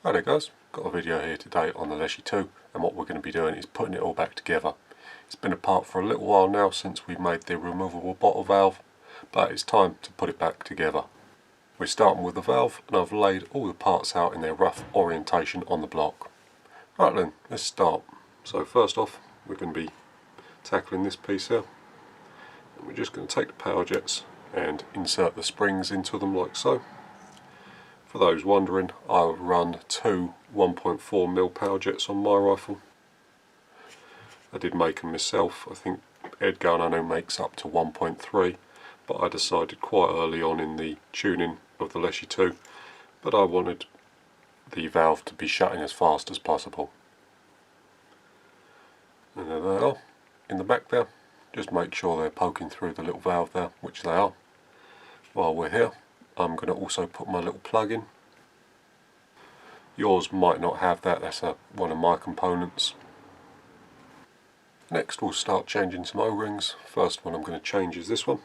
Hi there guys, got a video here today on the Leshiy 2 and what we're going to be doing is putting it all back together. It's been apart for a little while now since we made the removable bottle valve, but it's time to put it back together. We're starting with the valve and I've laid all the parts out in their rough orientation on the block. Right then, let's start. So first off we're going to be tackling this piece here. And we're just going to take the power jets and insert the springs into them like so. For those wondering, I run two 1.4mm power jets on my rifle. I did make them myself. I think AIRGUN I know makes up to 1.3, but I decided quite early on in the tuning of the Leshiy 2 but I wanted the valve to be shutting as fast as possible. And there they are in the back there. Just make sure they're poking through the little valve there, which they are. While we're here, I'm going to also put my little plug in. Yours might not have that, that's one of my components. Next we'll start changing some O-rings. First one I'm going to change is this one.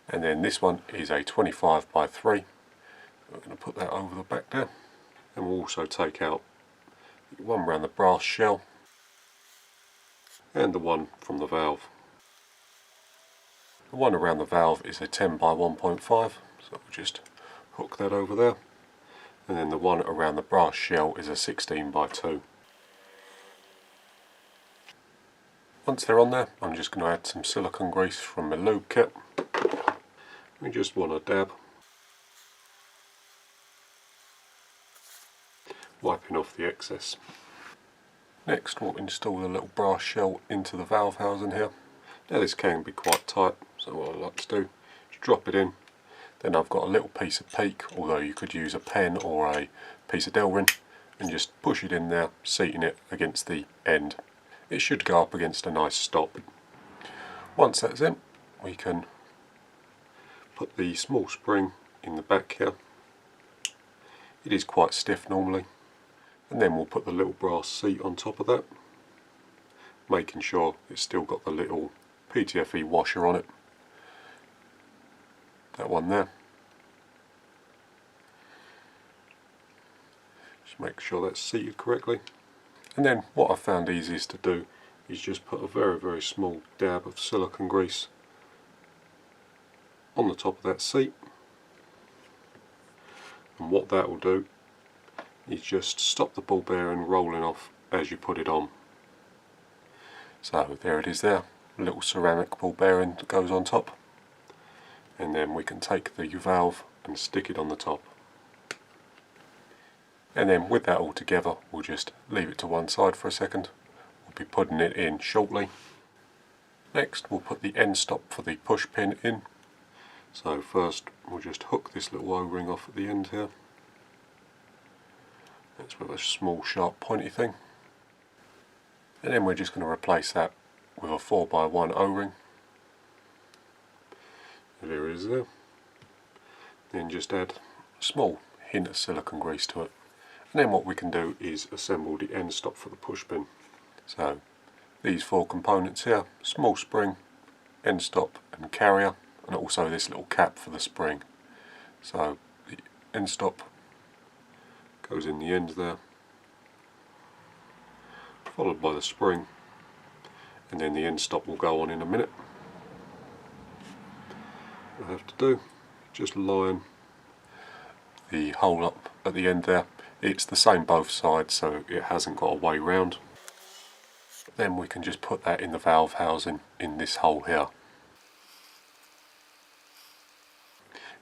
And then this one is a 25x3. We're going to put that over the back there. And we'll also take out the one around the brass shell and the one from the valve. The one around the valve is a 10x1.5, so we'll just hook that over there. And then the one around the brass shell is a 16x2. Once they're on there, I'm just going to add some silicone grease from my lube kit. We just want to dab, wiping off the excess. Next we'll install the little brass shell into the valve housing here. Now this can be quite tight, so what I like to do is drop it in. Then I've got a little piece of PEEK, although you could use a pen or a piece of Delrin, and just push it in there, seating it against the end. It should go up against a nice stop. Once that's in, we can put the small spring in the back here. It is quite stiff normally. And then we'll put the little brass seat on top of that, making sure it's still got the little PTFE washer on it. That one there. Just make sure that's seated correctly. And then what I found easiest to do is just put a very small dab of silicone grease on the top of that seat. And what that will do is just stop the ball bearing rolling off as you put it on. So there it is there, a little ceramic ball bearing that goes on top. And then we can take the valve and stick it on the top. And then with that all together, we'll just leave it to one side for a second. We'll be putting it in shortly. Next we'll put the end stop for the push pin in. So first we'll just hook this little O-ring off at the end here. That's with a small sharp pointy thing. And then we're just going to replace that with a 4x1 O-ring. There it is there. Then just add a small hint of silicone grease to it. And then what we can do is assemble the end stop for the push pin. So these four components here, small spring, end stop and carrier, and also this little cap for the spring. So the end stop goes in the end there, followed by the spring, and then the end stop will go on in a minute. What I have to do, just line the hole up at the end there. It's the same both sides, so it hasn't got a way round. Then we can just put that in the valve housing in this hole here.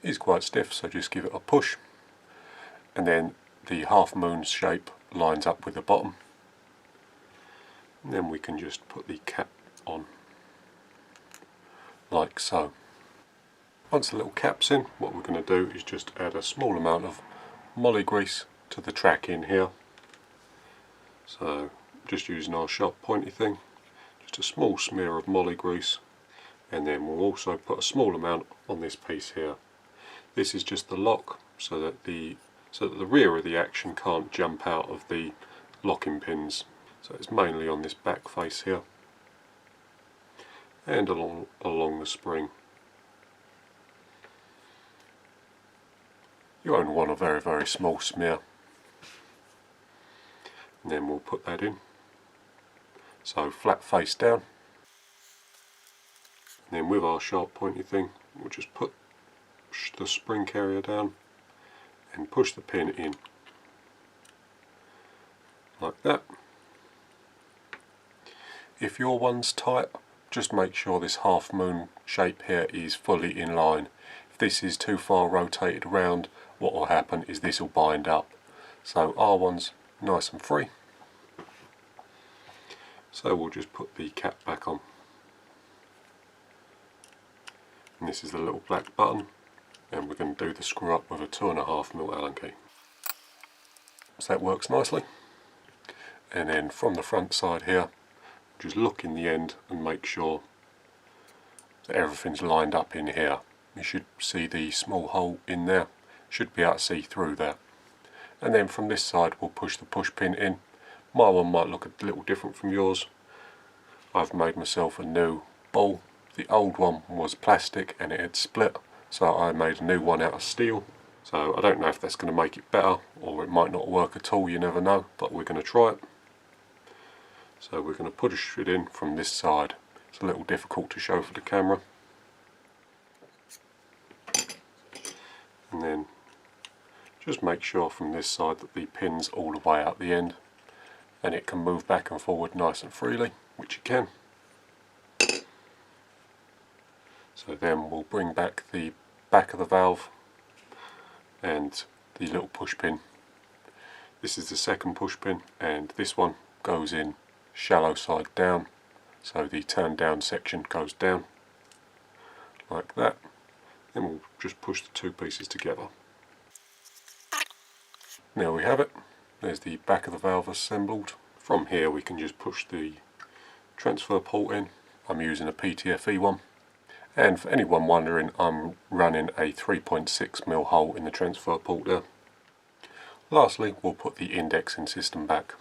It is quite stiff, so just give it a push, and then the half moon shape lines up with the bottom. And then we can just put the cap on like so. Once the little cap's in, what we're going to do is just add a small amount of moly grease to the track in here. So just using our sharp pointy thing, just a small smear of moly grease, and then we'll also put a small amount on this piece here. This is just the lock so that the rear of the action can't jump out of the locking pins. So it's mainly on this back face here and along the spring. You only want a very small smear. And then we'll put that in. So flat face down. And then with our sharp pointy thing, we'll just push the spring carrier down and push the pin in. Like that. If your one's tight, just make sure this half moon shape here is fully in line. If this is too far rotated around, what will happen is this will bind up. So our one's nice and free. So we'll just put the cap back on. And this is the little black button, and we're going to do the screw up with a 2.5mm Allen key. So that works nicely. And then from the front side here, just look in the end and make sure that everything's lined up in here. You should see the small hole in there, should be able to see through there. And then from this side we'll push the push pin in. My one might look a little different from yours. I've made myself a new ball. The old one was plastic and it had split, so I made a new one out of steel. So I don't know if that's going to make it better, or it might not work at all, you never know, but we're going to try it. So we're going to push it in from this side. It's a little difficult to show for the camera. And then just make sure from this side that the pin's all the way out the end, and it can move back and forward nice and freely, which it can. So then we'll bring back the back of the valve and the little push pin. This is the second push pin, and this one goes in shallow side down, so the turn down section goes down like that. Then we'll just push the two pieces together. There we have it. There's the back of the valve assembled. From here we can just push the transfer port in. I'm using a PTFE one, and for anyone wondering, I'm running a 3.6mm hole in the transfer port there. Lastly, we'll put the indexing system back.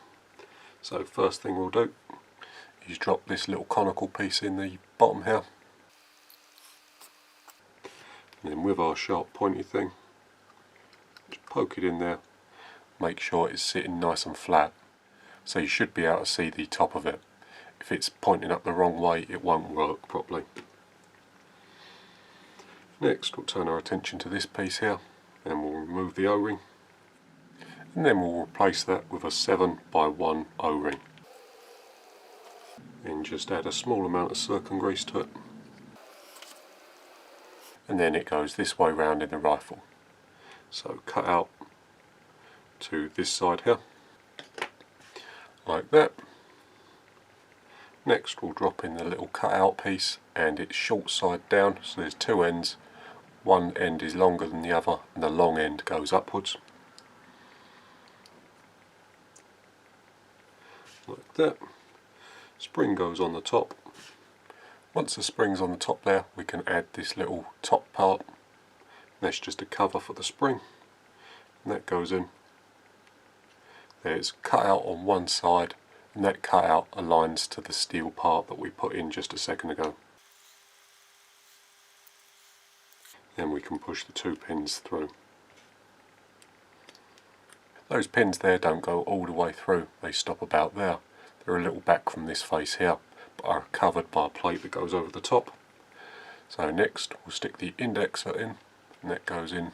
So first thing we'll do is drop this little conical piece in the bottom here, and then with our sharp pointy thing, just poke it in there, make sure it's sitting nice and flat, so you should be able to see the top of it. If it's pointing up the wrong way, it won't work properly. Next we'll turn our attention to this piece here, and we'll remove the O-ring, and then we'll replace that with a 7x1 O-ring, and just add a small amount of silicone grease to it, and then it goes this way round in the rifle. So cut out to this side here, like that. Next we'll drop in the little cut out piece, and it's short side down, so there's two ends. One end is longer than the other, and the long end goes upwards. Like that. Spring goes on the top. Once the spring's on the top there, we can add this little top part. That's just a cover for the spring, and that goes in. There's cut out on one side, and that cut out aligns to the steel part that we put in just a second ago. Then we can push the two pins through. Those pins there don't go all the way through, they stop about there. They're a little back from this face here, but are covered by a plate that goes over the top. So next we'll stick the indexer in, and that goes in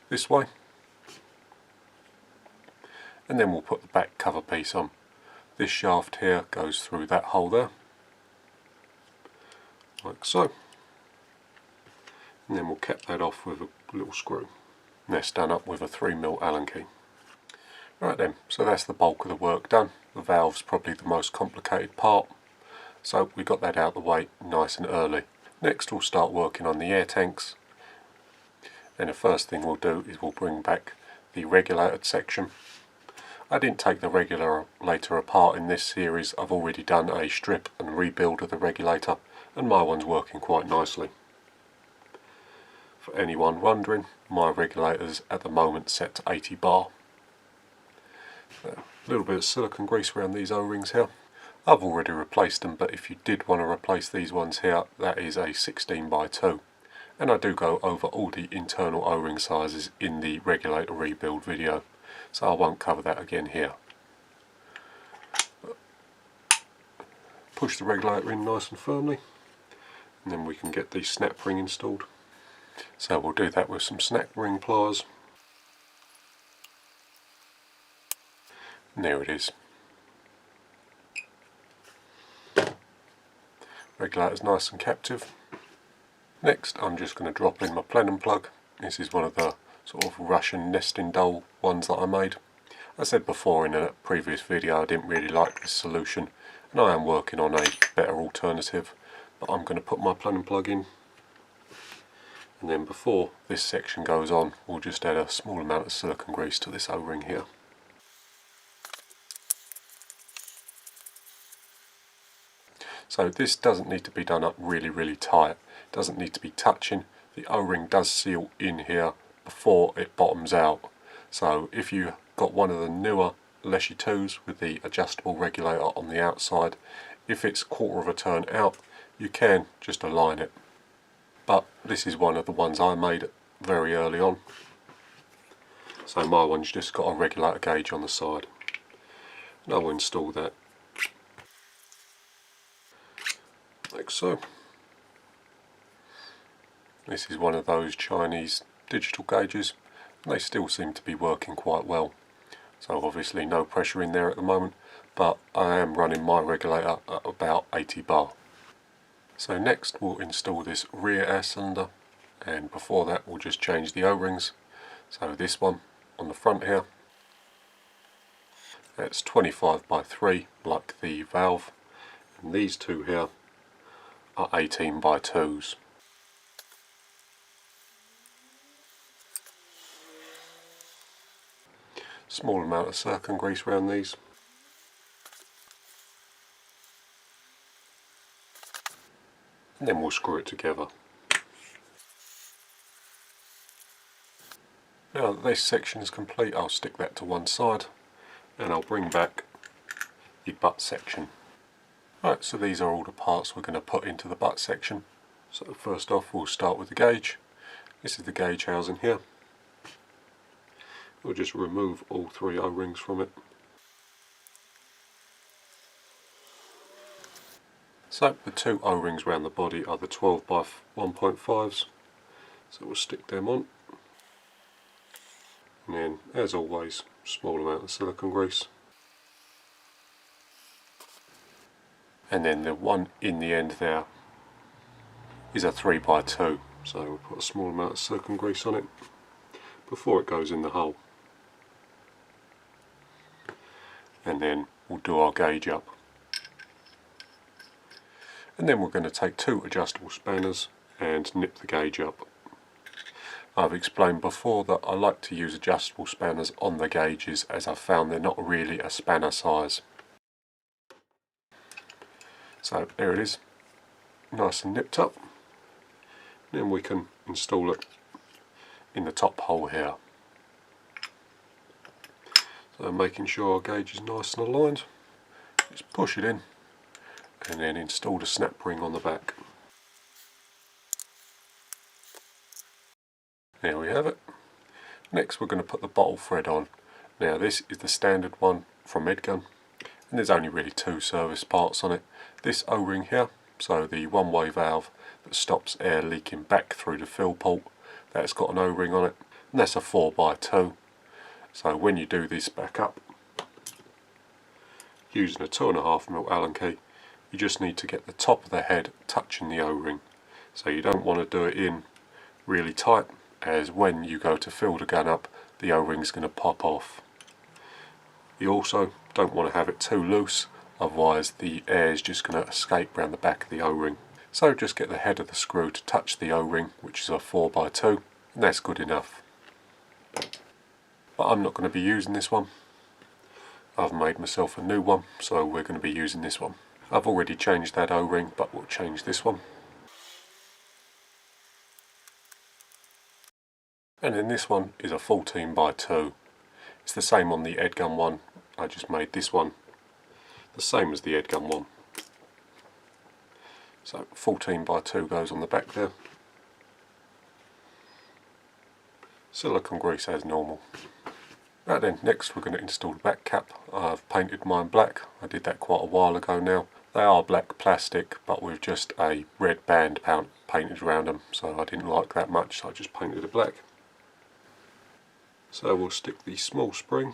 this way. And then we'll put the back cover piece on. This shaft here goes through that hole there, like so. And then we'll cap that off with a little screw. And that's done up with a 3mm Allen key. Right then, so that's the bulk of the work done. The valve's probably the most complicated part, so we got that out of the way nice and early. Next we'll start working on the air tanks, and the first thing we'll do is we'll bring back the regulator section. I didn't take the regulator apart in this series. I've already done a strip and rebuild of the regulator, and my one's working quite nicely. For anyone wondering, my regulator's at the moment set to 80 bar. A little bit of silicone grease around these O-rings here. I've already replaced them, but if you did want to replace these ones here, that is a 16x2. And I do go over all the internal O-ring sizes in the regulator rebuild video, so I won't cover that again here. push the regulator in nice and firmly, and then we can get the snap ring installed. So we'll do that with some snap ring pliers. And there it is. Regulator's nice and captive. Next I'm just going to drop in my plenum plug. This is one of the sort of Russian nesting doll ones that I made. I said before in a previous video I didn't really like this solution, and I am working on a better alternative, but I'm going to put my plenum plug in, and then before this section goes on we'll just add a small amount of silicone grease to this O-ring here. So this doesn't need to be done up really tight, it doesn't need to be touching. The O-ring does seal in here before it bottoms out, so if you got one of the newer Leshiy 2s with the adjustable regulator on the outside, if it's quarter of a turn out you can just align it, but this is one of the ones I made very early on, so my one's just got a regulator gauge on the side, and I'll install that like so. This is one of those Chinese digital gauges, and they still seem to be working quite well. So obviously no pressure in there at the moment, but I am running my regulator at about 80 bar. So next we'll install this rear air cylinder, and before that we'll just change the O-rings. So this one on the front here, that's 25 by 3 like the valve, and these two here are 18 by 2s. Small amount of silicone grease around these. And then we'll screw it together. Now that this section is complete, I'll stick that to one side and I'll bring back the butt section. Right, so these are all the parts we're going to put into the butt section. So first off we'll start with the gauge. This is the gauge housing here. We'll just remove all three O-rings from it. So the two O-rings around the body are the 12 by 1.5s, so we'll stick them on, and then as always small amount of silicone grease, and then the one in the end there is a 3 by 2, so we'll put a small amount of silicone grease on it before it goes in the hole, and then we'll do our gauge up. And then we're going to take two adjustable spanners and nip the gauge up. I've explained before that I like to use adjustable spanners on the gauges as I've found they're not really a spanner size. So there it is, nice and nipped up. Then we can install it in the top hole here. So making sure our gauge is nice and aligned, just push it in and then install the snap ring on the back. There we have it. Next we're going to put the bottle thread on. Now this is the standard one from AIRGUN, and there's only really two service parts on it. This O-ring here, so the one-way valve that stops air leaking back through the fill port, that's got an O-ring on it, and that's a 4 by 2. So when you do this back up, using a 2.5mm Allen key, you just need to get the top of the head touching the O-ring. So you don't want to do it in really tight, as when you go to fill the gun up, the O-ring's going to pop off. You also don't want to have it too loose, otherwise the air is just going to escape around the back of the O-ring. So just get the head of the screw to touch the O-ring, which is a 4 by 2, and that's good enough. But I'm not going to be using this one. I've made myself a new one, so we're going to be using this one. I've already changed that O-ring, but we'll change this one. And then this one is a 14 by 2. It's the same on the AIRGUN one, I just made this one the same as the AIRGUN one. So 14 by 2 goes on the back there. Silicone grease as normal. Right then, next we're going to install the back cap. I've painted mine black. I did that quite a while ago now. They are black plastic, but with just a red band painted around them, so I didn't like that much, so I just painted it black. So we'll stick the small spring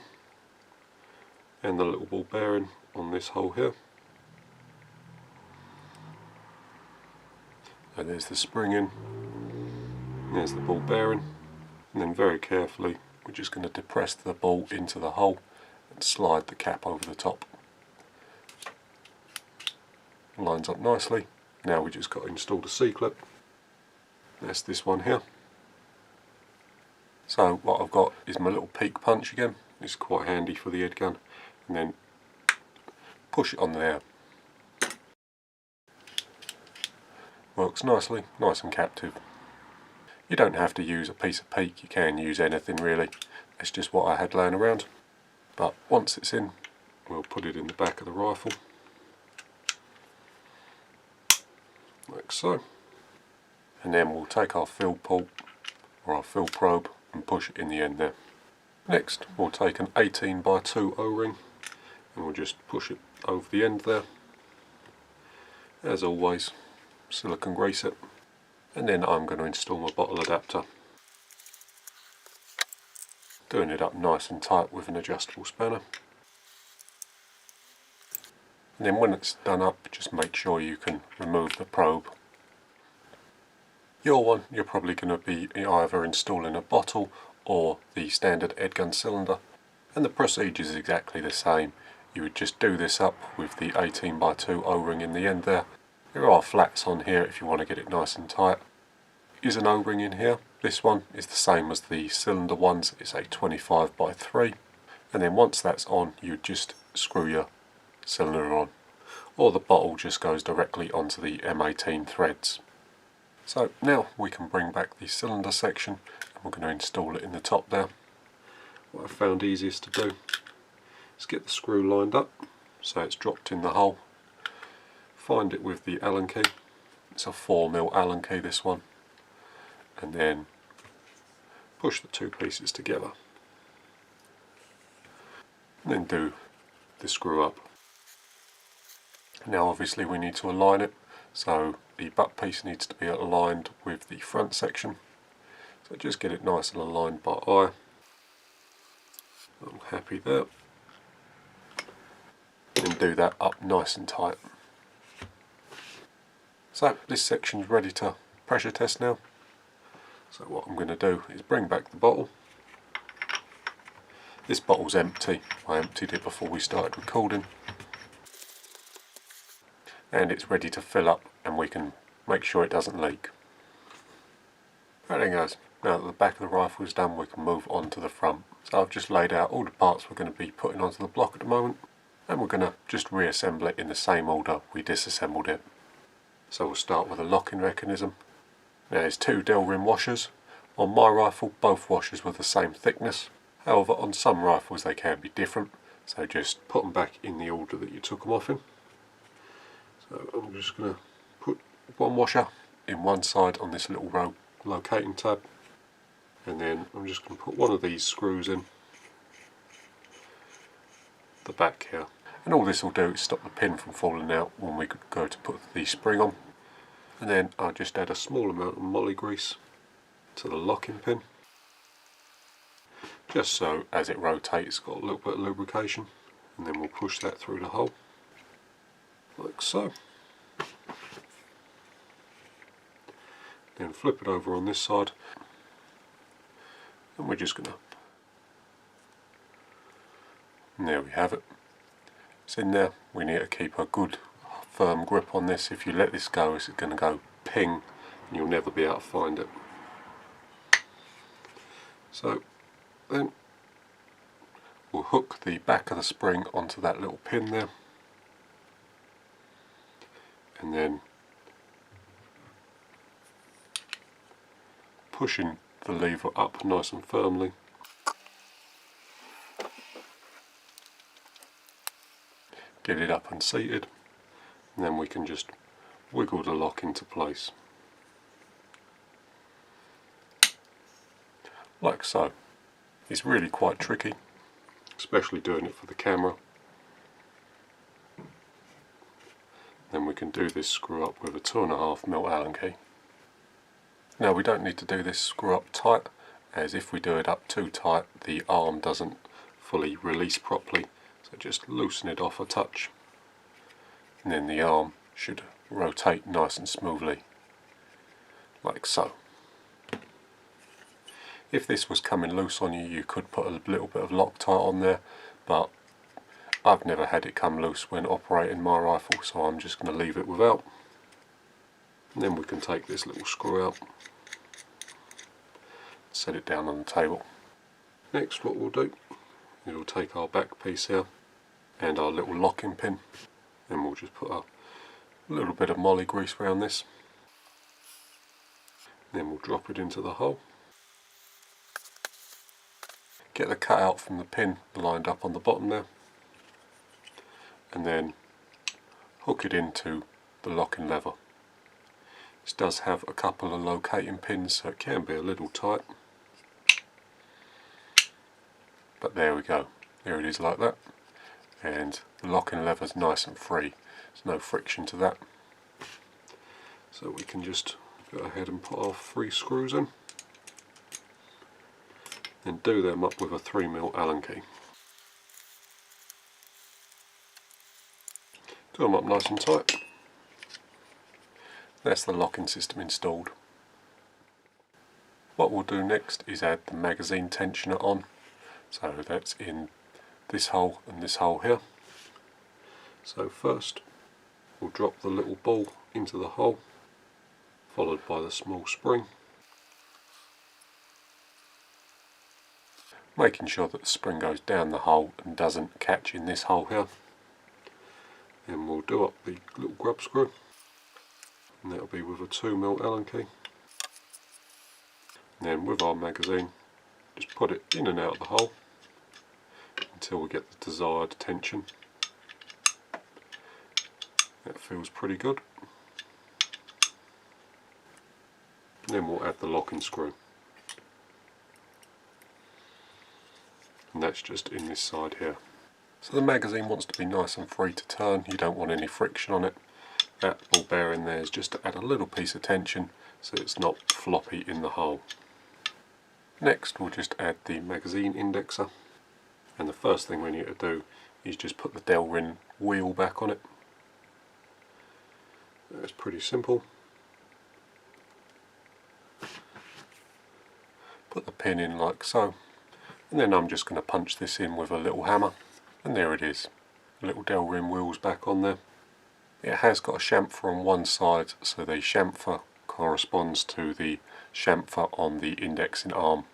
and the little ball bearing on this hole here. And there's the spring in, and there's the ball bearing, and then very carefully we're just going to depress the ball into the hole and slide the cap over the top. Lines up nicely. Now we just got to install the C-clip. That's this one here. So what I've got is my little peak punch again. It's quite handy for the AIRGUN, and then push it on there. Works nicely, nice and captive. You don't have to use a piece of peak, you can use anything really. That's just what I had laying around. But once it's in, we'll put it in the back of the rifle. Like so. And then we'll take our fill port, or our fill probe, and push it in the end there. Next, we'll take an 18x2 O-ring, and we'll just push it over the end there. As always, silicone grease it. And then I'm going to install my bottle adapter. Doing it up nice and tight with an adjustable spanner. And then when it's done up, just make sure you can remove the probe. Your one, you're probably going to be either installing a bottle or the standard AIRGUN cylinder, and the procedure is exactly the same. You would just do this up with the 18x2 O-ring in the end there. There are flats on here if you want to get it nice and tight. Is an O-ring in here. This one is the same as the cylinder ones, it's a 25x3, and then once that's on, you just screw your cylinder on, or the bottle just goes directly onto the M18 threads. So now we can bring back the cylinder section, and we're going to install it in the top there. What I found easiest to do is get the screw lined up so it's dropped in the hole. Find it with the Allen key. It's a 4mm Allen key, this one, and then push the two pieces together, and then do the screw up. Now obviously we need to align it, so the butt piece needs to be aligned with the front section, so just get it nice and aligned by eye. I'm happy there, and do that up nice and tight. So this section's ready to pressure test now. So what I'm going to do is bring back the bottle. This bottle's empty, I emptied it before we started recording. And it's ready to fill up, and we can make sure it doesn't leak. Right then guys, now that the back of the rifle is done, we can move on to the front. So I've just laid out all the parts we're going to be putting onto the block at the moment, and we're going to just reassemble it in the same order we disassembled it. So we'll start with a locking mechanism. Now there's two Del rim washers. On my rifle, both washers were the same thickness. However, on some rifles they can be different, so just put them back in the order that you took them off in. So I'm just going to put one washer in one side on this little row locating tab, and then I'm just going to put one of these screws in the back here. And all this will do is stop the pin from falling out when we go to put the spring on. And then I'll just add a small amount of moly grease to the locking pin, just so as it rotates it's got a little bit of lubrication, and then we'll push that through the hole like so. Then flip it over on this side, and we're just going to, and there we have it. It's in there. We need to keep a good firm grip on this. If you let this go, it's going to go ping and you'll never be able to find it. So then we'll hook the back of the spring onto that little pin there, and then pushing the lever up nice and firmly, get it up and seated, and then we can just wiggle the lock into place like so. It's really quite tricky, especially doing it for the camera. can do this screw up with a 2.5mm Allen key. Now we don't need to do this screw up tight, as if we do it up too tight the arm doesn't fully release properly, so just loosen it off a touch and then the arm should rotate nice and smoothly, like so. If this was coming loose on you, you could put a little bit of Loctite on there, but I've never had it come loose when operating my rifle, so I'm just going to leave it without. And then we can take this little screw out, set it down on the table. Next what we'll do is we'll take our back piece here and our little locking pin, and we'll just put a little bit of moly grease around this. Then we'll drop it into the hole. Get the cutout from the pin lined up on the bottom there, and then hook it into the locking lever. This does have a couple of locating pins, so it can be a little tight, but there we go, there it is like that, and the locking lever is nice and free, there's no friction to that. So we can just go ahead and put our 3 screws in and do them up with a 3mm Allen key. Do them up nice and tight. That's the locking system installed. What we'll do next is add the magazine tensioner on. So that's in this hole and this hole here. So first we'll drop the little ball into the hole, followed by the small spring, making sure that the spring goes down the hole and doesn't catch in this hole here. Then we'll do up the little grub screw, and that'll be with a 2mm Allen key. And then with our magazine, just put it in and out of the hole until we get the desired tension. That feels pretty good. And then we'll add the locking screw, and that's just in this side here. So the magazine wants to be nice and free to turn, you don't want any friction on it. That ball bearing there is just to add a little piece of tension so it's not floppy in the hole. Next we'll just add the magazine indexer, and the first thing we need to do is just put the Delrin wheel back on it. That's pretty simple. Put the pin in like so, and then I'm just going to punch this in with a little hammer, and there it is. The little Delrin wheel's back on there. It has got a chamfer on one side, so the chamfer corresponds to the chamfer on the indexing arm.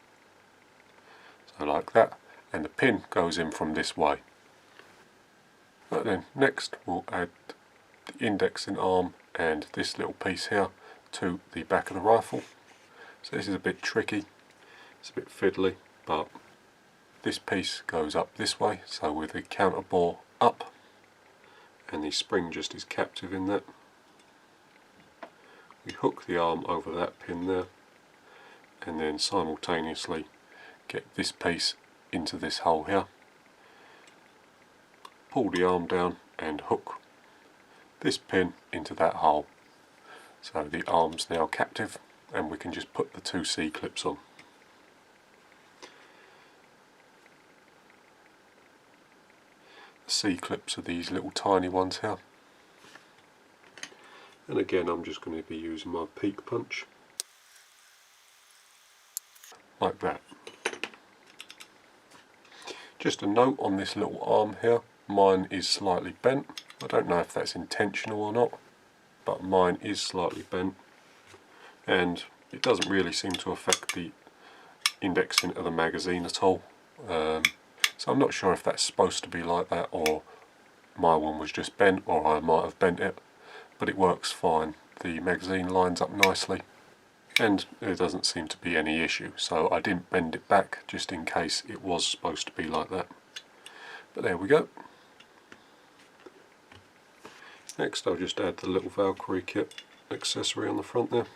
So like that, and the pin goes in from this way. But then next we'll add the indexing arm and this little piece here to the back of the rifle. So this is a bit tricky, it's a bit fiddly, but this piece goes up this way, so with the counter bore up, and the spring just is captive in that. We hook the arm over that pin there, and then simultaneously get this piece into this hole here. Pull the arm down and hook this pin into that hole. So the arm's now captive, and we can just put the 2 C-clips on. The C-clips are these little tiny ones here. And again, I'm just going to be using my peak punch, like that. Just a note on this little arm here, mine is slightly bent. I don't know if that's intentional or not, but mine is slightly bent, and it doesn't really seem to affect the indexing of the magazine at all. So I'm not sure if that's supposed to be like that, or my one was just bent, or I might have bent it, but it works fine. The magazine lines up nicely, and there doesn't seem to be any issue, so I didn't bend it back just in case it was supposed to be like that. But there we go. Next I'll just add the little Valkyrie kit accessory on the front there.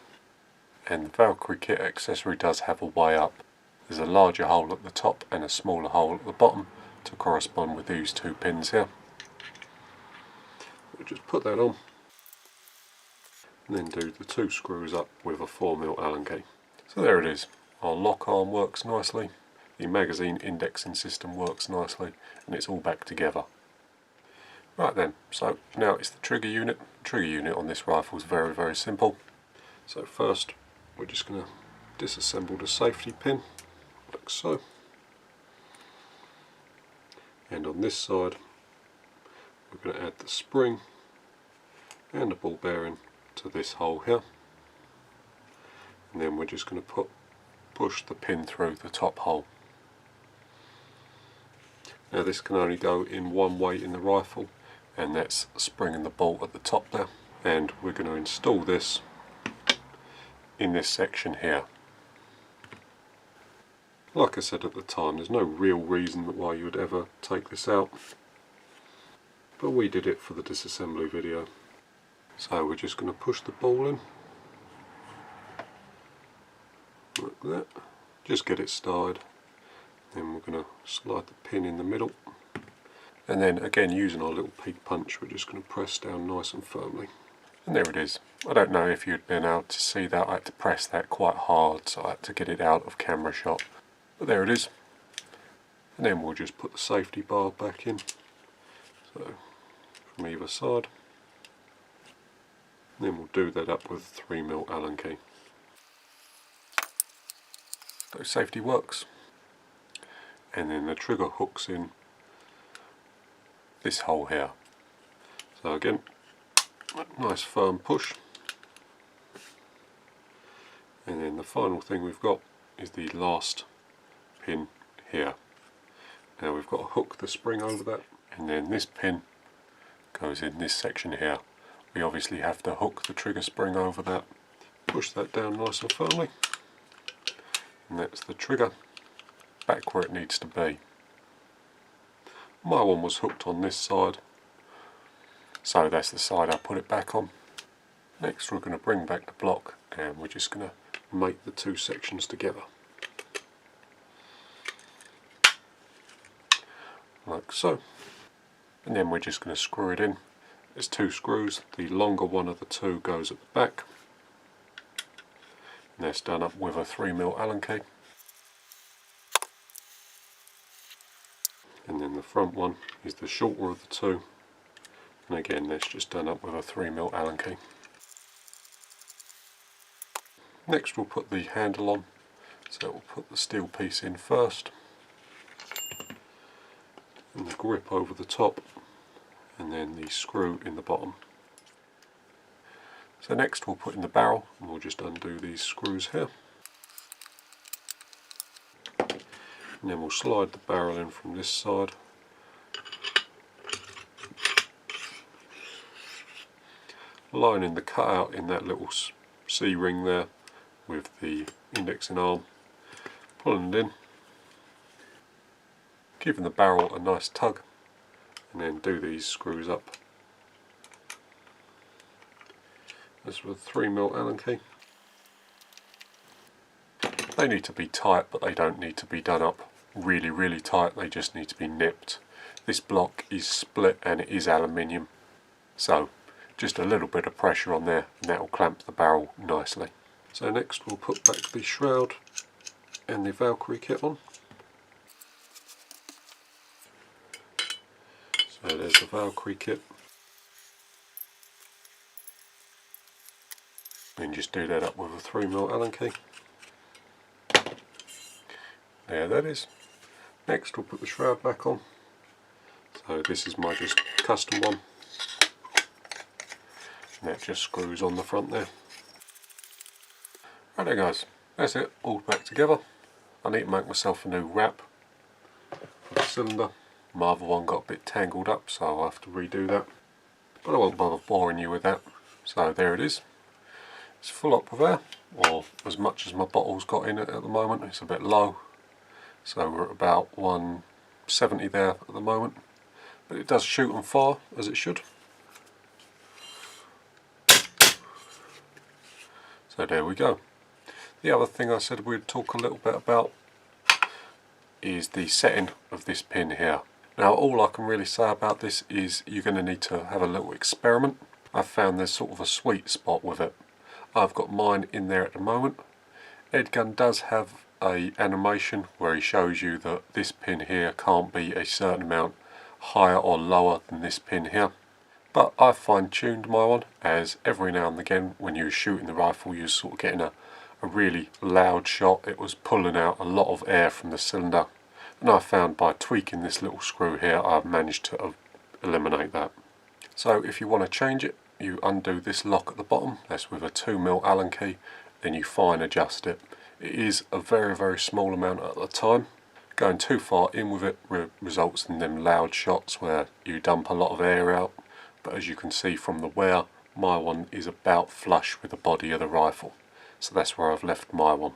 And the Valkyrie kit accessory does have a way up. There's a larger hole at the top and a smaller hole at the bottom to correspond with these 2 pins here. We'll just put that on, and then do the 2 screws up with a 4mm Allen key. So there it is. Our lock arm works nicely, the magazine indexing system works nicely, and it's all back together. Right then, so now it's the trigger unit. The trigger unit on this rifle is very, very simple. So first we're just going to disassemble the safety pin, like so. And on this side we're going to add the spring and the ball bearing to this hole here. And then we're just going to push the pin through the top hole. Now this can only go in one way in the rifle, and that's springing the bolt at the top there. And we're going to install this in this section here. Like I said at the time, there's no real reason why you would ever take this out, but we did it for the disassembly video. So we're just going to push the ball in, like that, just get it started. Then we're going to slide the pin in the middle, and then again using our little peak punch we're just going to press down nice and firmly. And there it is. I don't know if you'd been able to see that. I had to press that quite hard, so I had to get it out of camera shot. But there it is. And then we'll just put the safety bar back in, so from either side. And then we'll do that up with a 3mm Allen key. So safety works. And then the trigger hooks in this hole here. So again, nice firm push. And then the final thing we've got is the last pin here. Now we've got to hook the spring over that, and then this pin goes in this section here. We obviously have to hook the trigger spring over that, push that down nice and firmly, and that's the trigger back where it needs to be. My one was hooked on this side, so that's the side I put it back on. Next we're going to bring back the block, and we're just going to mate the 2 sections together. Like so. And then we're just going to screw it in. There's 2 screws, the longer one of the 2 goes at the back, and that's done up with a 3mm Allen key. And then the front one is the shorter of the 2, and again that's just done up with a 3mm Allen key. Next we'll put the handle on, so we'll put the steel piece in first, and the grip over the top, and then the screw in the bottom. So next we'll put in the barrel, and we'll just undo these screws here. And then we'll slide the barrel in from this side. Lining the cutout in that little C-ring there with the indexing arm, pulling it in, giving the barrel a nice tug, and then do these screws up. This with a 3mm Allen key. They need to be tight, but they don't need to be done up really, really tight. They just need to be nipped. This block is split and it is aluminium, so just a little bit of pressure on there and that will clamp the barrel nicely. So next we'll put back the shroud and the Valkyrie kit on. So there's the Valkyrie kit. And just do that up with a 3mm Allen key. There that is. Next we'll put the shroud back on. So this is my just custom one. And that just screws on the front there. Right there guys, that's it, all back together. I need to make myself a new wrap for the cylinder. My other one got a bit tangled up, so I'll have to redo that. But I won't bother boring you with that. So there it is. It's full up with air, or as much as my bottle's got in it at the moment. It's a bit low, so we're at about 170 there at the moment. But it does shoot and fire as it should. So there we go. The other thing I said we'd talk a little bit about is the setting of this pin here. Now all I can really say about this is you're going to need to have a little experiment. I've found there's sort of a sweet spot with it. I've got mine in there at the moment. AIRGUN does have a animation where he shows you that this pin here can't be a certain amount higher or lower than this pin here. But I've fine-tuned my one, as every now and again when you were shooting the rifle you were sort of getting a really loud shot. It was pulling out a lot of air from the cylinder, and I found by tweaking this little screw here I've managed to eliminate that. So if you want to change it, you undo this lock at the bottom, that's with a 2mm Allen key, then you fine adjust it. It is a very small amount at the time. Going too far in with it results in them loud shots where you dump a lot of air out, but as you can see from the wear, my one is about flush with the body of the rifle. So that's where I've left my one.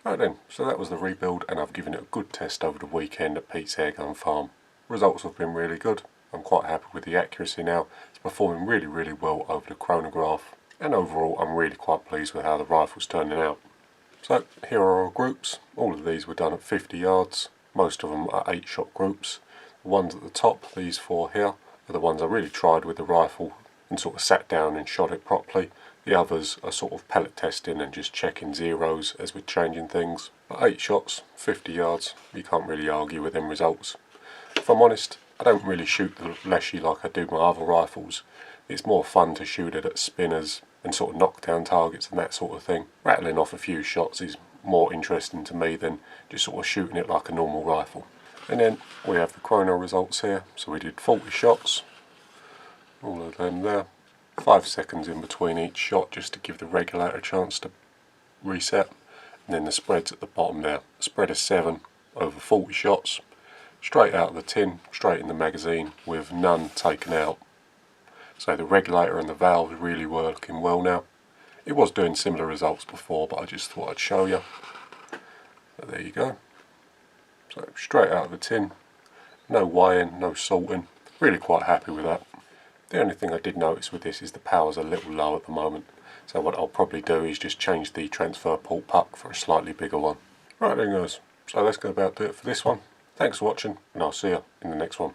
Right then, so that was the rebuild, and I've given it a good test over the weekend at Pete's Airgun farm. Results have been really good. I'm quite happy with the accuracy now. It's performing really well over the chronograph, and overall I'm really quite pleased with how the rifle's turning out. So here are our groups. All of these were done at 50 yards. Most of them are 8-shot groups. The ones at the top, these 4 here, are the ones I really tried with the rifle and sort of sat down and shot it properly. The others are sort of pellet testing and just checking zeros as we're changing things. But 8 shots, 50 yards, you can't really argue with them results. If I'm honest, I don't really shoot the Leshiy like I do my other rifles. It's more fun to shoot it at spinners and sort of knock down targets and that sort of thing. Rattling off a few shots is more interesting to me than just sort of shooting it like a normal rifle. And then we have the chrono results here. So we did 40 shots, all of them there. 5 seconds in between each shot just to give the regulator a chance to reset. And then the spreads at the bottom there. Spread of 7 over 40 shots. Straight out of the tin, straight in the magazine with none taken out. So the regulator and the valve are really working well now. It was doing similar results before, but I just thought I'd show you. But there you go. So straight out of the tin. No weighing, no salting. Really quite happy with that. The only thing I did notice with this is the power's a little low at the moment. So what I'll probably do is just change the transfer port puck for a slightly bigger one. Right then guys, so that's going to about do it for this one. Thanks for watching, and I'll see you in the next one.